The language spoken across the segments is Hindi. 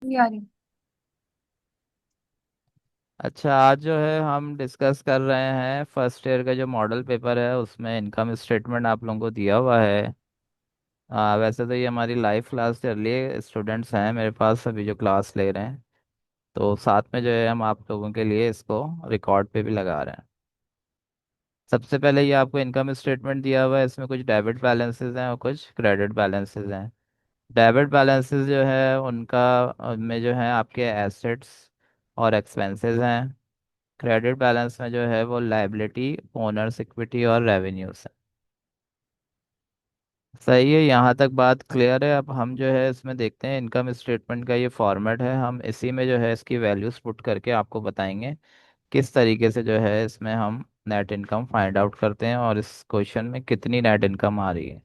नहीं आ रही। अच्छा, आज जो है हम डिस्कस कर रहे हैं फर्स्ट ईयर का जो मॉडल पेपर है, उसमें इनकम स्टेटमेंट आप लोगों को दिया हुआ है। वैसे तो ये हमारी लाइव क्लास चल रही है, स्टूडेंट्स हैं मेरे पास अभी जो क्लास ले रहे हैं। तो साथ में जो है हम आप लोगों के लिए इसको रिकॉर्ड पे भी लगा रहे हैं। सबसे पहले ये आपको इनकम स्टेटमेंट दिया हुआ है, इसमें कुछ डेबिट बैलेंसेस हैं और कुछ क्रेडिट बैलेंसेस हैं। डेबिट बैलेंसेस जो है उनका में जो है आपके एसेट्स और एक्सपेंसेस हैं। क्रेडिट बैलेंस में जो है वो लायबिलिटी, ओनर्स इक्विटी और रेवेन्यूज है। सही है, यहाँ तक बात क्लियर है। अब हम जो है इसमें देखते हैं इनकम स्टेटमेंट का ये फॉर्मेट है, हम इसी में जो है इसकी वैल्यूज पुट करके आपको बताएंगे किस तरीके से जो है इसमें हम नेट इनकम फाइंड आउट करते हैं और इस क्वेश्चन में कितनी नेट इनकम आ रही है।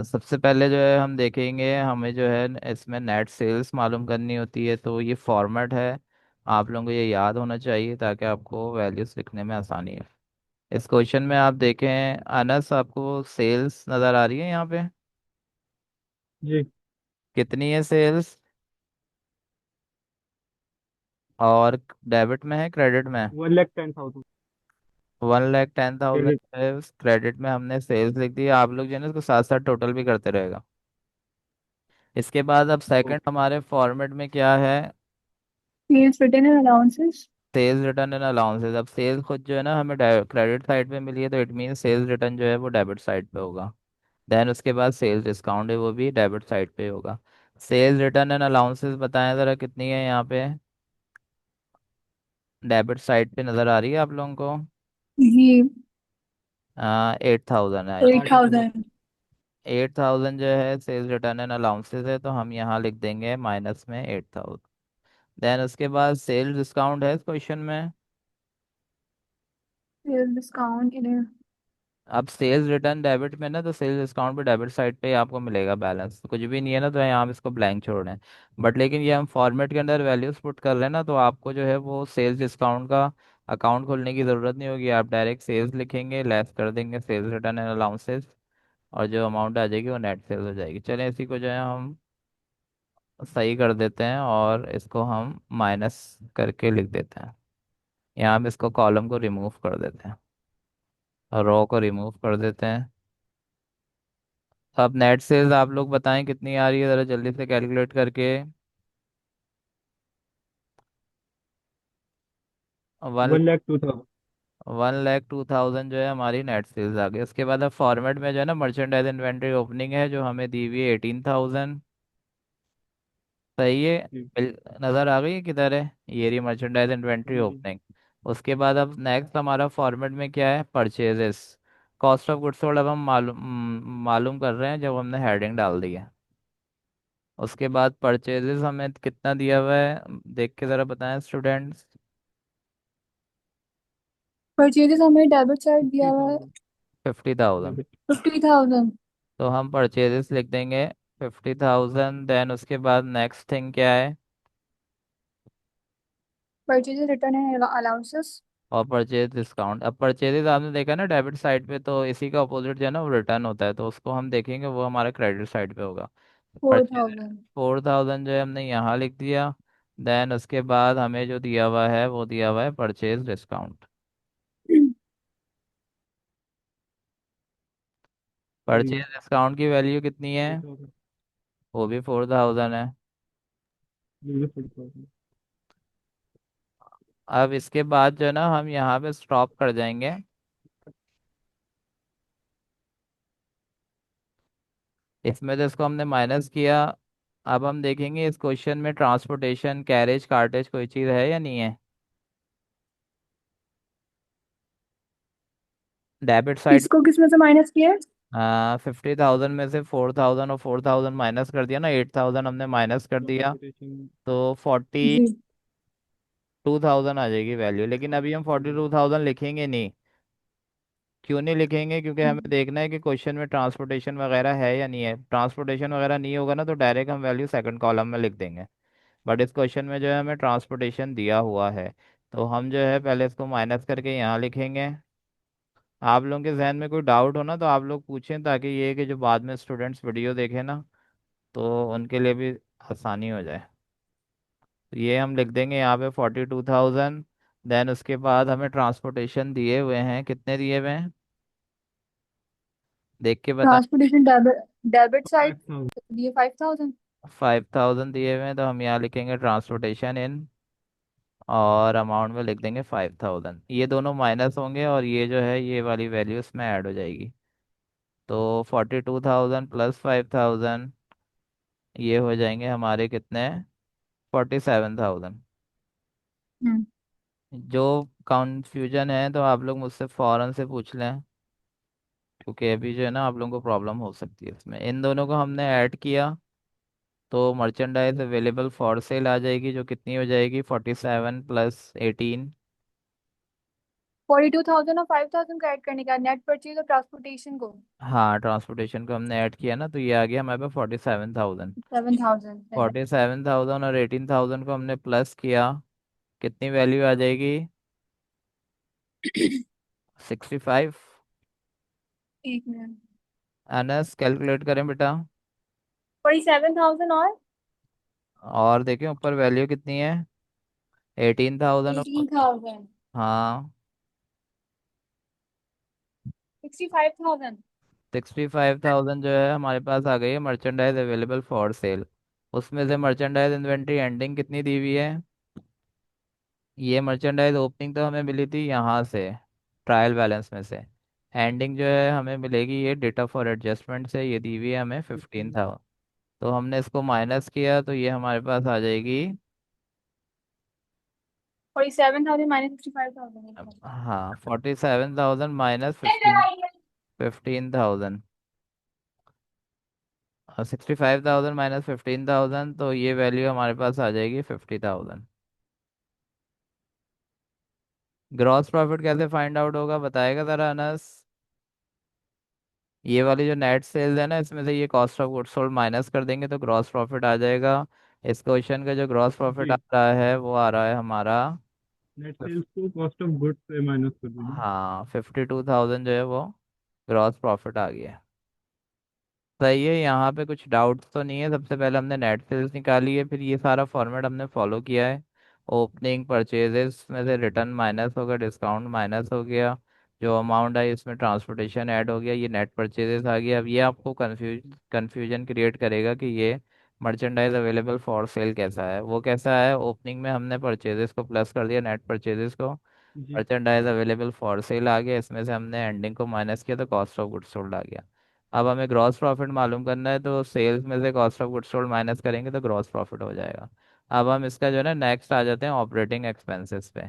सबसे पहले जो है हम देखेंगे, हमें जो है इसमें नेट सेल्स मालूम करनी होती है, तो ये फॉर्मेट है। आप लोगों को ये याद होना चाहिए ताकि आपको वैल्यूज लिखने में आसानी है। इस क्वेश्चन में आप देखें, अनस आपको सेल्स नज़र आ रही है यहाँ पे? जी। कितनी है सेल्स? और डेबिट में है क्रेडिट में है? 1,10,000। 1,10,000 क्रेडिट। है। क्रेडिट में हमने सेल्स लिख दी। आप लोग जो है ना इसको साथ साथ टोटल भी करते रहेगा। इसके बाद अब सेकंड ओके। हमारे फॉर्मेट में क्या है? Meals written in allowances. Sales return and allowances. अब सेल्स खुद जो है ना हमें क्रेडिट साइड पे मिली है, तो इट मीन सेल्स रिटर्न जो है वो डेबिट साइड पे होगा। देन उसके बाद सेल्स डिस्काउंट है वो भी डेबिट साइड पे होगा। सेल्स रिटर्न एंड अलाउंसेस बताएं ज़रा कितनी है यहाँ पे? डेबिट साइड पे नज़र आ रही है आप लोगों को? जी। 8,000 है। 8,000। 8,000 जो है सेल्स रिटर्न एंड अलाउंसेस है, तो हम यहाँ लिख देंगे माइनस में 8,000। देन उसके बाद सेल्स डिस्काउंट है इस क्वेश्चन में। Sales discount in अब सेल्स रिटर्न डेबिट में ना, तो सेल्स डिस्काउंट भी डेबिट साइड पे ही आपको मिलेगा। बैलेंस तो कुछ भी नहीं है ना, तो यहाँ हम इसको ब्लैंक छोड़ रहे हैं। बट लेकिन ये हम फॉर्मेट के अंदर वैल्यूज पुट कर रहे हैं ना, तो आपको जो है वो सेल्स डिस्काउंट का अकाउंट खोलने की ज़रूरत नहीं होगी। आप डायरेक्ट सेल्स लिखेंगे, लेस कर देंगे सेल्स रिटर्न एंड अलाउंसेस, और जो अमाउंट आ जाएगी वो नेट सेल्स हो जाएगी। चलें इसी को जो है हम सही कर देते हैं और इसको हम माइनस करके लिख देते हैं। यहाँ हम इसको कॉलम को रिमूव कर देते हैं और रो को रिमूव कर देते हैं। अब नेट सेल्स आप लोग बताएं कितनी आ रही है, ज़रा जल्दी से कैलकुलेट करके। वन 1,02,000। 1,02,000 जो है हमारी नेट सेल्स आ गई। उसके बाद अब फॉर्मेट में जो है ना मर्चेंडाइज इन्वेंट्री ओपनिंग है जो हमें दी हुई है 18,000। सही है। जी। नज़र आ गई है किधर है? ये रही मर्चेंडाइज इन्वेंट्री जी जी। ओपनिंग। उसके बाद अब नेक्स्ट हमारा फॉर्मेट में क्या है? Purchases. Cost of goods sold अब हम मालूम कर रहे हैं जब हमने हेडिंग डाल दी है। उसके बाद परचेजेस हमें कितना दिया हुआ है, देख के ज़रा बताएं स्टूडेंट्स। परचेजेस हमें डेबिट साइड दिया हुआ है। 50,000। 50,000। डेबिट 50,000। तो हम परचेजेस लिख देंगे 50,000। देन उसके बाद नेक्स्ट थिंग क्या है? परचेजेस रिटर्न है अलाउंसेस। और परचेज डिस्काउंट। अब परचेजेस आपने देखा ना डेबिट साइड पे, तो इसी का अपोजिट जो है ना वो रिटर्न होता है, तो उसको हम देखेंगे वो हमारा क्रेडिट साइड पे होगा। फोर परचेज थाउजेंड 4,000 जो है हमने यहाँ लिख दिया। देन उसके बाद हमें जो दिया हुआ है वो दिया हुआ है परचेज डिस्काउंट। जी। परचेज डिस्काउंट की वैल्यू कितनी है? 4,000। वो भी 4,000 है। जी 4,000। अब इसके बाद जो है ना हम यहाँ पे स्टॉप कर जाएंगे। इसमें तो इसको हमने माइनस किया। अब हम देखेंगे इस क्वेश्चन में ट्रांसपोर्टेशन, कैरेज, कार्टेज कोई चीज़ है या नहीं है? Debit side. इसको किस में से माइनस किया है? 50,000 में से 4,000 और 4,000 माइनस कर दिया ना, 8,000 हमने माइनस कर दिया। ट्रांसपोर्टेशन। तो फोर्टी जी। टू थाउजेंड आ जाएगी वैल्यू। लेकिन अभी हम 42,000 लिखेंगे नहीं। क्यों नहीं लिखेंगे? क्योंकि हमें देखना है कि क्वेश्चन में ट्रांसपोर्टेशन वगैरह है या नहीं है। ट्रांसपोर्टेशन वगैरह नहीं होगा ना, तो डायरेक्ट हम वैल्यू सेकंड कॉलम में लिख देंगे। बट इस क्वेश्चन में जो है हमें ट्रांसपोर्टेशन दिया हुआ है, तो हम जो है पहले इसको माइनस करके यहाँ लिखेंगे। आप लोगों के जहन में कोई डाउट हो ना तो आप लोग पूछें, ताकि ये कि जो बाद में स्टूडेंट्स वीडियो देखें ना, तो उनके लिए भी आसानी हो जाए। तो ये हम लिख देंगे यहाँ पे 42,000। देन उसके बाद हमें ट्रांसपोर्टेशन दिए हुए हैं, कितने दिए हुए हैं देख के बता। ट्रांसपोर्टेशन डेबिट डेबिट साइड ये 5,000। 5,000 दिए हुए हैं, तो हम यहाँ लिखेंगे ट्रांसपोर्टेशन इन, और अमाउंट में लिख देंगे 5,000। ये दोनों माइनस होंगे और ये जो है ये वाली वैल्यू इसमें ऐड हो जाएगी। तो 42,000 प्लस 5,000, ये हो जाएंगे हमारे कितने, 47,000। हम्म। जो कंफ्यूजन है तो आप लोग मुझसे फ़ौरन से पूछ लें, क्योंकि अभी जो है ना आप लोगों को प्रॉब्लम हो सकती है इसमें। इन दोनों को हमने ऐड किया तो मर्चेंडाइज अवेलेबल फॉर सेल आ जाएगी, जो कितनी हो जाएगी, 47 प्लस 18। 42,000 और 5,000 का ऐड करने का नेट परचेज और ट्रांसपोर्टेशन को हाँ, ट्रांसपोर्टेशन को हमने ऐड किया ना, तो ये आ गया हमारे पास 47,000। 7,000। 47,000 और 18,000 को हमने प्लस किया, कितनी वैल्यू आ जाएगी, 65। एक मिनट। एनएस कैलकुलेट करें बेटा। 47,000 और और देखें ऊपर वैल्यू कितनी है, 18,000। 18,000। हाँ, 65,000। 65,000 जो है हमारे पास आ गई है मर्चेंडाइज अवेलेबल फॉर सेल। उसमें से मर्चेंडाइज इन्वेंट्री एंडिंग कितनी दी हुई है, ये मर्चेंडाइज ओपनिंग तो हमें मिली थी यहाँ से, ट्रायल बैलेंस में से। एंडिंग जो है हमें मिलेगी ये डेटा फॉर एडजस्टमेंट से, ये दी हुई है हमें 15 था। तो हमने इसको माइनस किया तो ये हमारे पास आ जाएगी। 47,000 माइनस 65,000। हाँ, 47,000 माइनस 15,000, 65,000 माइनस 15,000, तो ये वैल्यू हमारे पास आ जाएगी 50,000। ग्रॉस प्रॉफिट कैसे फाइंड आउट होगा बताएगा ज़रा अनस। ये वाली जो नेट सेल्स है ना, इसमें से ये cost of goods sold minus कर देंगे तो ग्रॉस प्रॉफिट आ जाएगा। इस क्वेश्चन का जो ग्रॉस प्रॉफिट आ जी। रहा है वो आ रहा है हमारा, नेट सेल्स को कॉस्ट ऑफ गुड्स से माइनस कर दीजिए। हाँ 52,000 जो है वो ग्रॉस प्रॉफिट आ गया। सही है, यहाँ पे कुछ डाउट्स तो नहीं है। सबसे पहले हमने नेट सेल्स निकाली है, फिर ये सारा फॉर्मेट हमने फॉलो किया है। ओपनिंग परचेजेस में से रिटर्न माइनस हो गया, डिस्काउंट माइनस हो गया, जो अमाउंट है इसमें ट्रांसपोर्टेशन ऐड हो गया, ये नेट परचेजेस आ गया। अब ये आपको कन्फ्यूजन क्रिएट करेगा कि ये मर्चेंडाइज अवेलेबल फॉर सेल कैसा है। वो कैसा है, ओपनिंग में हमने परचेजेस को प्लस कर दिया, नेट परचेजेस को, जी। मर्चेंडाइज अवेलेबल फॉर सेल आ गया, इसमें से हमने एंडिंग को माइनस किया तो कॉस्ट ऑफ गुड्स सोल्ड आ गया। अब हमें ग्रॉस प्रॉफिट मालूम करना है, तो सेल्स में से cost of goods sold minus करेंगे तो ग्रॉस प्रॉफिट हो जाएगा। अब हम इसका जो है ना नेक्स्ट आ जाते हैं ऑपरेटिंग एक्सपेंसेस पे।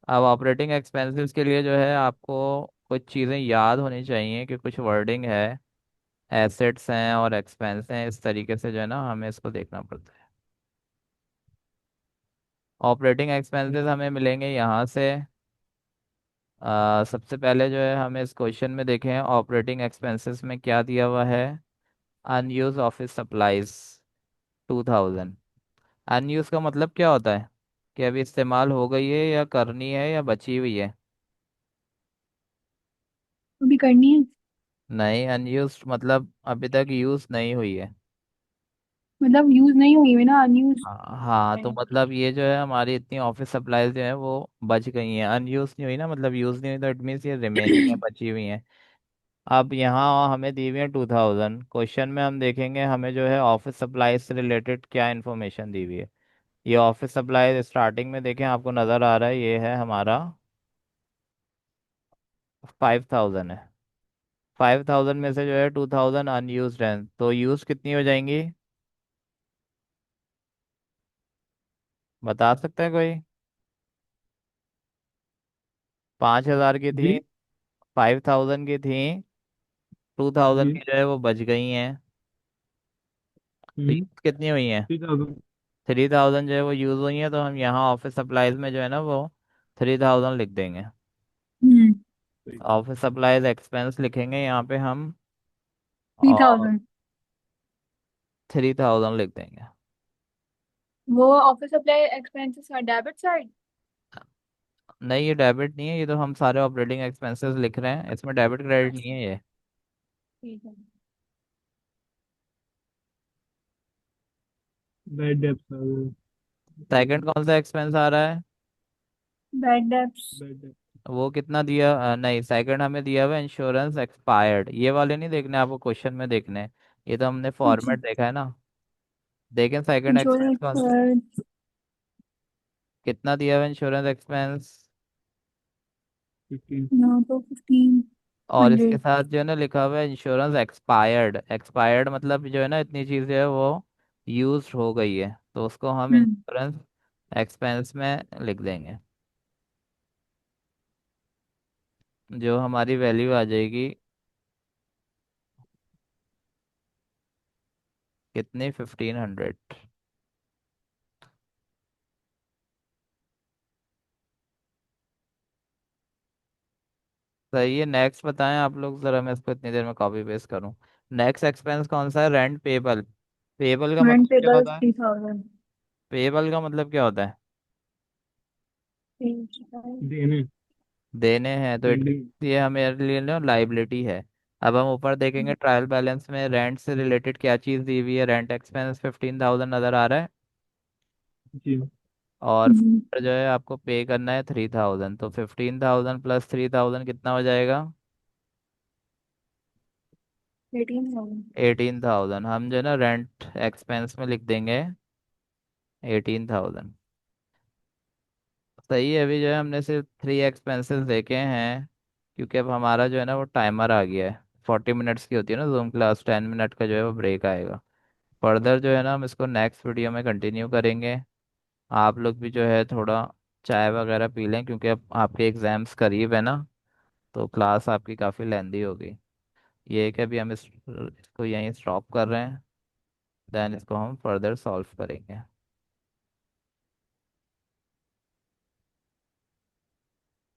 अब ऑपरेटिंग एक्सपेंसेस के लिए जो है आपको कुछ चीज़ें याद होनी चाहिए कि कुछ वर्डिंग है, एसेट्स हैं और एक्सपेंस हैं, इस तरीके से जो है ना हमें इसको देखना पड़ता है। ऑपरेटिंग एक्सपेंसेस हमें मिलेंगे यहाँ से। सबसे पहले जो है हमें इस क्वेश्चन में देखें ऑपरेटिंग एक्सपेंसेस में क्या दिया हुआ है, अनयूज ऑफिस सप्लाईज 2,000। अनयूज का मतलब क्या होता है, कि अभी इस्तेमाल हो गई है या करनी है या बची हुई है। अभी करनी है। नहीं, अनयूज मतलब अभी तक यूज नहीं हुई है। मतलब यूज नहीं हुई है ना, अनयूज हाँ हाँ, तो है। मतलब ये जो है हमारी इतनी ऑफिस सप्लाईज जो है वो बच गई हैं, अनयूज नहीं हुई ना, मतलब यूज नहीं हुई तो इट मीन्स ये रिमेनिंग है, बची हुई हैं। अब यहाँ हमें दी हुई है 2,000। क्वेश्चन में हम देखेंगे हमें जो है ऑफिस सप्लाईज से रिलेटेड क्या इन्फॉर्मेशन दी हुई है। ये ऑफिस सप्लाईज स्टार्टिंग में देखें आपको नज़र आ रहा है, ये है हमारा 5,000 है। 5,000 में से जो है 2,000 अनयूज है, तो यूज कितनी हो जाएंगी, बता सकता है कोई। 5,000 की थी, जी। 5,000 की थी, 2,000 जी। की जो है वो बच गई हैं, तो यूज कितनी हुई हैं, 3,000। 3,000 जो है वो यूज हुई हैं। तो हम यहाँ ऑफिस सप्लाईज में जो है ना वो 3,000 लिख देंगे। हम्म। सही। ऑफिस सप्लाईज एक्सपेंस लिखेंगे यहाँ पे हम, थ्री और थाउजेंड 3,000 लिख देंगे। वो ऑफिस सप्लाई एक्सपेंसेस का डेबिट साइड। नहीं, ये डेबिट नहीं है, ये तो हम सारे ऑपरेटिंग एक्सपेंसेस लिख रहे हैं, इसमें डेबिट क्रेडिट नहीं है ये। ठीक है। बैड डेब्ट्स आ गए। सेकंड कौन सा एक्सपेंस आ रहा है? Bad debts. बैड डेब्ट। वो कितना दिया, नहीं सेकंड हमें दिया हुआ इंश्योरेंस एक्सपायर्ड, ये वाले नहीं देखने आपको, क्वेश्चन में देखने हैं। ये तो हमने अच्छा। फॉर्मेट देखा है ना। देखें सेकंड एक्सपेंस इंश्योरेंस कौन सा, कितना दिया हुआ इंश्योरेंस एक्सपेंस। 15। यहाँ तो 1500। और इसके साथ जो है ना लिखा हुआ है इंश्योरेंस एक्सपायर्ड, एक्सपायर्ड मतलब जो है ना इतनी चीज़ जो है वो यूज हो गई है, तो उसको हम हम्म। इंश्योरेंस एक्सपेंस में लिख देंगे। जो हमारी वैल्यू आ जाएगी कितनी, 1500। सही है, नेक्स्ट बताएं आप लोग ज़रा, मैं इसको इतनी देर में कॉपी पेस्ट करूं। नेक्स्ट एक्सपेंस कौन सा है? Rent payable. पेबल का रेंट मतलब क्या पेबल होता है? 3000। पेबल का मतलब क्या होता है? देने। देने हैं, तो पेंडिंग। ये हमारे लिए ना लाइबिलिटी है। अब हम ऊपर देखेंगे ट्रायल बैलेंस में रेंट से रिलेटेड क्या चीज़ दी हुई है, रेंट एक्सपेंस 15,000 नज़र आ रहा है। जी। और फिर जो है आपको पे करना है 3,000, तो 15,000 प्लस 3,000 कितना हो जाएगा? 18,000। 18,000। हम जो है ना रेंट एक्सपेंस में लिख देंगे 18,000। सही है, अभी जो है हमने सिर्फ 3 एक्सपेंसेस देखे हैं, क्योंकि अब हमारा जो है ना वो टाइमर आ गया है। 40 मिनट्स की होती है ना जूम क्लास, 10 मिनट का जो है वो ब्रेक आएगा। फर्दर जो है ना हम इसको नेक्स्ट वीडियो में कंटिन्यू करेंगे। आप लोग भी जो है थोड़ा चाय वगैरह पी लें, क्योंकि अब आपके एग्ज़ाम्स करीब है ना, तो क्लास आपकी काफ़ी लेंदी होगी। ये है कि अभी हम इसको यहीं स्टॉप कर रहे हैं, देन इसको हम फर्दर सॉल्व करेंगे।